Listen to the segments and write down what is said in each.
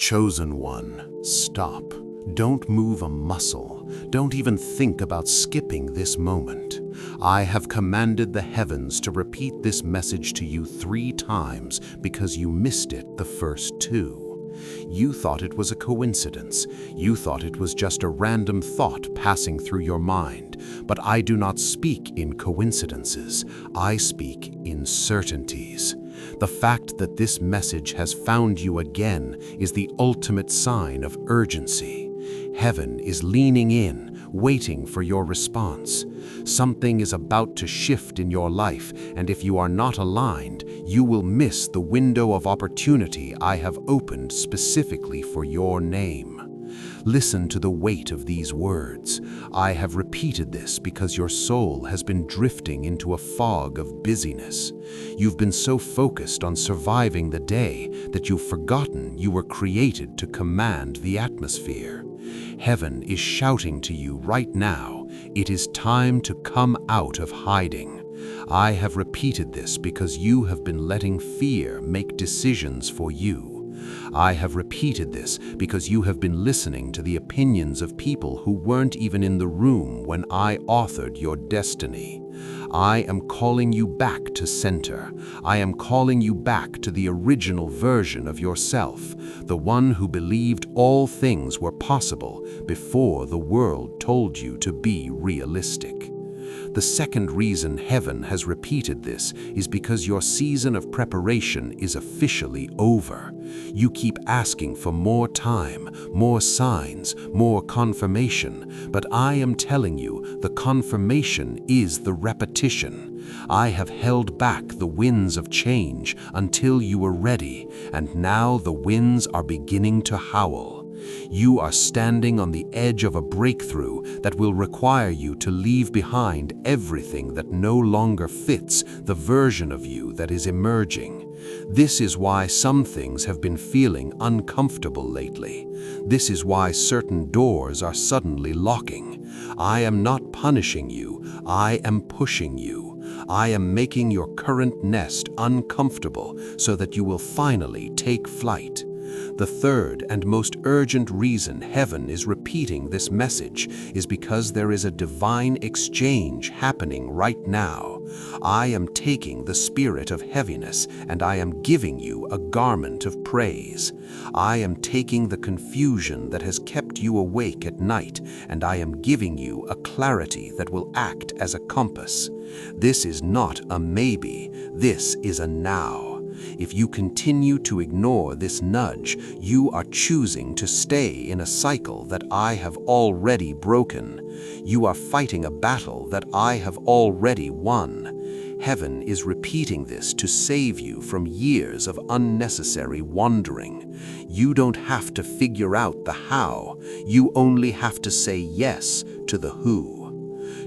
Chosen one, stop. Don't move a muscle. Don't even think about skipping this moment. I have commanded the heavens to repeat this message to you 3 times because you missed it the first 2. You thought it was a coincidence. You thought it was just a random thought passing through your mind. But I do not speak in coincidences. I speak in certainties. The fact that this message has found you again is the ultimate sign of urgency. Heaven is leaning in, waiting for your response. Something is about to shift in your life, and if you are not aligned, you will miss the window of opportunity I have opened specifically for your name. Listen to the weight of these words. I have repeated this because your soul has been drifting into a fog of busyness. You've been so focused on surviving the day that you've forgotten you were created to command the atmosphere. Heaven is shouting to you right now, it is time to come out of hiding. I have repeated this because you have been letting fear make decisions for you. I have repeated this because you have been listening to the opinions of people who weren't even in the room when I authored your destiny. I am calling you back to center. I am calling you back to the original version of yourself, the one who believed all things were possible before the world told you to be realistic. The second reason heaven has repeated this is because your season of preparation is officially over. You keep asking for more time, more signs, more confirmation, but I am telling you the confirmation is the repetition. I have held back the winds of change until you were ready, and now the winds are beginning to howl. You are standing on the edge of a breakthrough that will require you to leave behind everything that no longer fits the version of you that is emerging. This is why some things have been feeling uncomfortable lately. This is why certain doors are suddenly locking. I am not punishing you, I am pushing you. I am making your current nest uncomfortable so that you will finally take flight. The third and most urgent reason heaven is repeating this message is because there is a divine exchange happening right now. I am taking the spirit of heaviness and I am giving you a garment of praise. I am taking the confusion that has kept you awake at night and I am giving you a clarity that will act as a compass. This is not a maybe, this is a now. If you continue to ignore this nudge, you are choosing to stay in a cycle that I have already broken. You are fighting a battle that I have already won. Heaven is repeating this to save you from years of unnecessary wandering. You don't have to figure out the how, you only have to say yes to the who.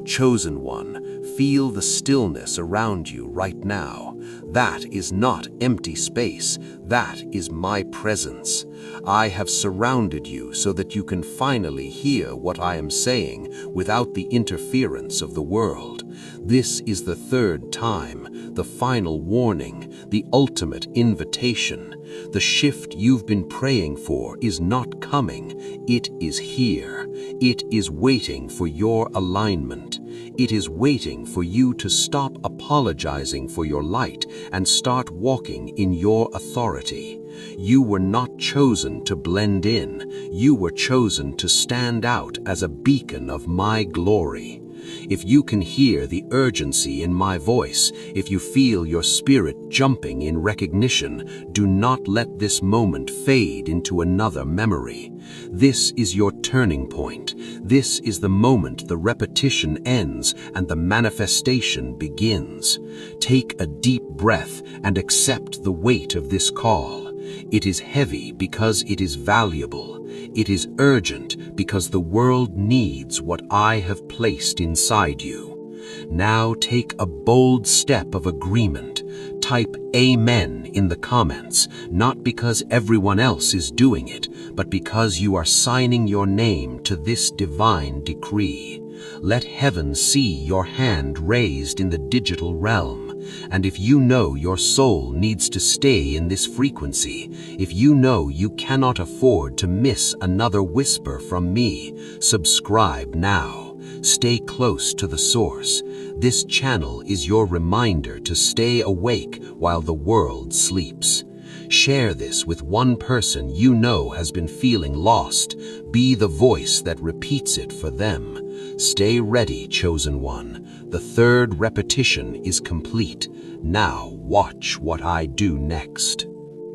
Chosen one, feel the stillness around you right now. That is not empty space, that is my presence. I have surrounded you so that you can finally hear what I am saying without the interference of the world. This is the third time, the final warning, the ultimate invitation. The shift you've been praying for is not coming, it is here. It is waiting for your alignment. It is waiting for you to stop apologizing for your light and start walking in your authority. You were not chosen to blend in. You were chosen to stand out as a beacon of my glory. If you can hear the urgency in my voice, if you feel your spirit jumping in recognition, do not let this moment fade into another memory. This is your turning point. This is the moment the repetition ends and the manifestation begins. Take a deep breath and accept the weight of this call. It is heavy because it is valuable. It is urgent because the world needs what I have placed inside you. Now take a bold step of agreement. Type Amen in the comments, not because everyone else is doing it, but because you are signing your name to this divine decree. Let heaven see your hand raised in the digital realm. And if you know your soul needs to stay in this frequency, if you know you cannot afford to miss another whisper from me, subscribe now. Stay close to the source. This channel is your reminder to stay awake while the world sleeps. Share this with one person you know has been feeling lost. Be the voice that repeats it for them. Stay ready, chosen one. The third repetition is complete. Now watch what I do next.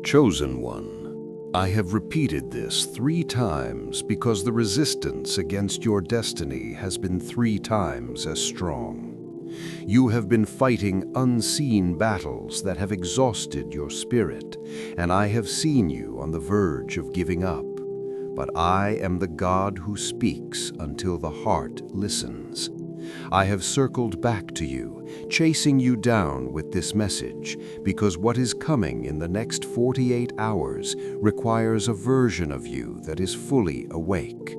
Chosen one, I have repeated this 3 times because the resistance against your destiny has been 3 times as strong. You have been fighting unseen battles that have exhausted your spirit, and I have seen you on the verge of giving up. But I am the God who speaks until the heart listens. I have circled back to you, chasing you down with this message, because what is coming in the next 48 hours requires a version of you that is fully awake.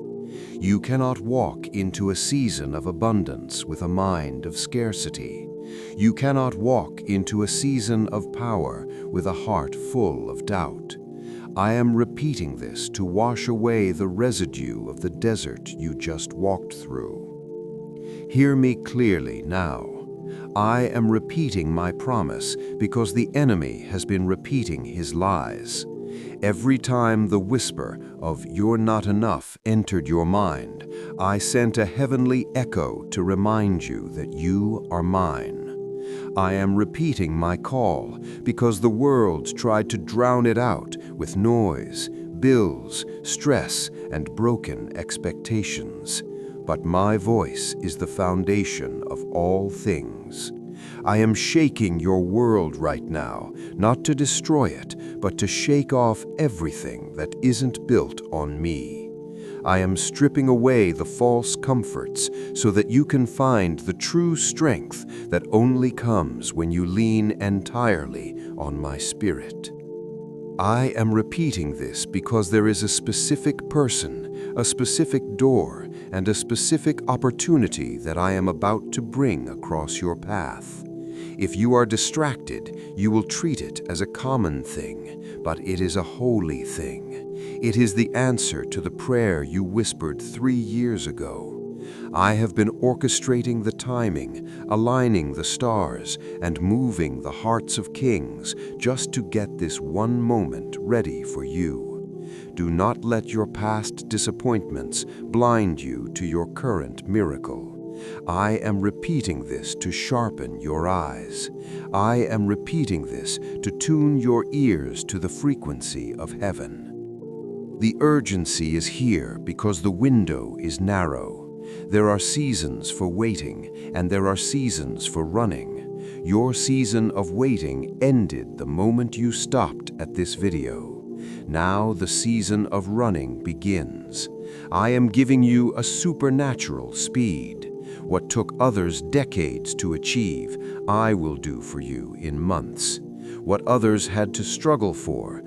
You cannot walk into a season of abundance with a mind of scarcity. You cannot walk into a season of power with a heart full of doubt. I am repeating this to wash away the residue of the desert you just walked through. Hear me clearly now. I am repeating my promise because the enemy has been repeating his lies. Every time the whisper of "you're not enough" entered your mind, I sent a heavenly echo to remind you that you are mine. I am repeating my call because the world tried to drown it out with noise, bills, stress, and broken expectations. But my voice is the foundation of all things. I am shaking your world right now, not to destroy it, but to shake off everything that isn't built on me. I am stripping away the false comforts so that you can find the true strength that only comes when you lean entirely on my spirit. I am repeating this because there is a specific person, a specific door, and a specific opportunity that I am about to bring across your path. If you are distracted, you will treat it as a common thing, but it is a holy thing. It is the answer to the prayer you whispered 3 years ago. I have been orchestrating the timing, aligning the stars, and moving the hearts of kings just to get this one moment ready for you. Do not let your past disappointments blind you to your current miracle. I am repeating this to sharpen your eyes. I am repeating this to tune your ears to the frequency of heaven. The urgency is here because the window is narrow. There are seasons for waiting, and there are seasons for running. Your season of waiting ended the moment you stopped at this video. Now the season of running begins. I am giving you a supernatural speed. What took others decades to achieve, I will do for you in months. What others had to struggle for,